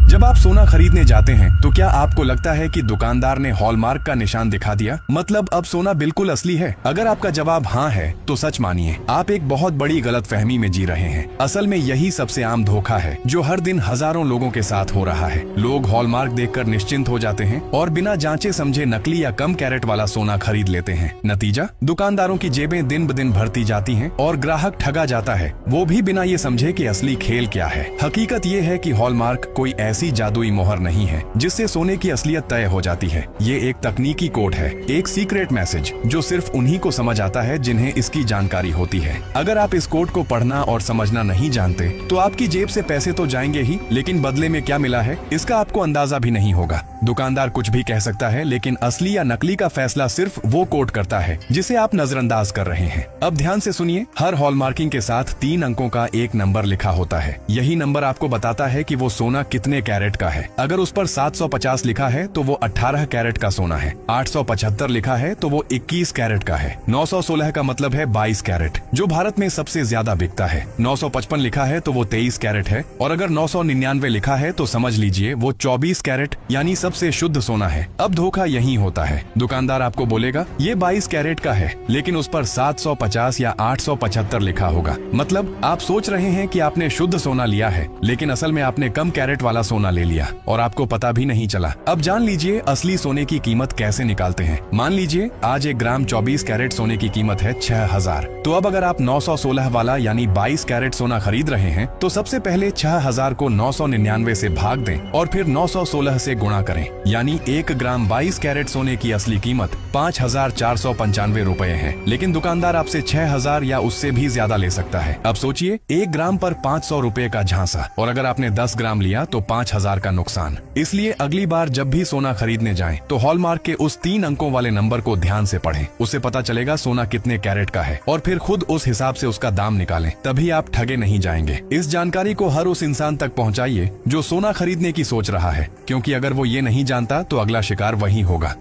जब आप सोना खरीदने जाते हैं तो क्या आपको लगता है कि दुकानदार ने हॉलमार्क का निशान दिखा दिया, मतलब अब सोना बिल्कुल असली है? अगर आपका जवाब हाँ है तो सच मानिए, आप एक बहुत बड़ी गलतफहमी में जी रहे हैं। असल में यही सबसे आम धोखा है जो हर दिन हजारों लोगों के साथ हो रहा है। लोग हॉलमार्क देखकर निश्चिंत हो जाते हैं और बिना जांचे समझे नकली या कम कैरेट वाला सोना खरीद लेते हैं। नतीजा, दुकानदारों की जेबें दिन ब दिन भरती जाती हैं और ग्राहक ठगा जाता है, वो भी बिना ये समझे कि असली खेल क्या है। हकीकत ये है कि हॉलमार्क कोई ऐसी जादुई मोहर नहीं है जिससे सोने की असलियत तय हो जाती है। ये एक तकनीकी कोड है, एक सीक्रेट मैसेज जो सिर्फ उन्हीं को समझ आता है जिन्हें इसकी जानकारी होती है। अगर आप इस कोड को पढ़ना और समझना नहीं जानते तो आपकी जेब से पैसे तो जाएंगे ही, लेकिन बदले में क्या मिला है इसका आपको अंदाजा भी नहीं होगा। दुकानदार कुछ भी कह सकता है, लेकिन असली या नकली का फैसला सिर्फ वो कोड करता है जिसे आप नजरअंदाज कर रहे हैं। अब ध्यान से सुनिए, हर हॉलमार्किंग के साथ 3 अंकों का एक नंबर लिखा होता है। यही नंबर आपको बताता है कि वो सोना कितने कैरेट का है। अगर उस पर 750 लिखा है तो वो 18 कैरेट का सोना है, 875 लिखा है तो वो 21 कैरेट का है, 916 का मतलब है 22 कैरेट जो भारत में सबसे ज्यादा बिकता है, 955 लिखा है तो वो 23 कैरेट है, और अगर 999 लिखा है तो समझ लीजिए वो 24 कैरेट यानी सबसे शुद्ध सोना है। अब धोखा यहीं होता है, दुकानदार आपको बोलेगा ये 22 कैरेट का है, लेकिन उस पर 750 या 875 लिखा होगा। मतलब आप सोच रहे हैं कि आपने शुद्ध सोना लिया है, लेकिन असल में आपने कम कैरेट वाला सोना ले लिया और आपको पता भी नहीं चला। अब जान लीजिए असली सोने की कीमत कैसे निकालते हैं। मान लीजिए आज 1 ग्राम 24 कैरेट सोने की कीमत है 6000। तो अब अगर आप 916 वाला यानी 22 कैरेट सोना खरीद रहे हैं तो सबसे पहले 6000 को 999 से भाग दें और फिर 916 से गुणा करें, यानी 1 ग्राम 22 कैरेट सोने की असली कीमत 5495 रुपए है, लेकिन दुकानदार आपसे 6000 या उससे भी ज्यादा ले सकता है। अब सोचिए 1 ग्राम पर 500 रुपए का झांसा, और अगर आपने 10 ग्राम लिया तो 5000 का नुकसान। इसलिए अगली बार जब भी सोना खरीदने जाएं तो हॉलमार्क के उस 3 अंकों वाले नंबर को ध्यान से पढ़ें। उससे पता चलेगा सोना कितने कैरेट का है और फिर खुद उस हिसाब से उसका दाम निकालें, तभी आप ठगे नहीं जाएंगे। इस जानकारी को हर उस इंसान तक पहुंचाइए जो सोना खरीदने की सोच रहा है, क्योंकि अगर वो ये नहीं जानता तो अगला शिकार वही होगा।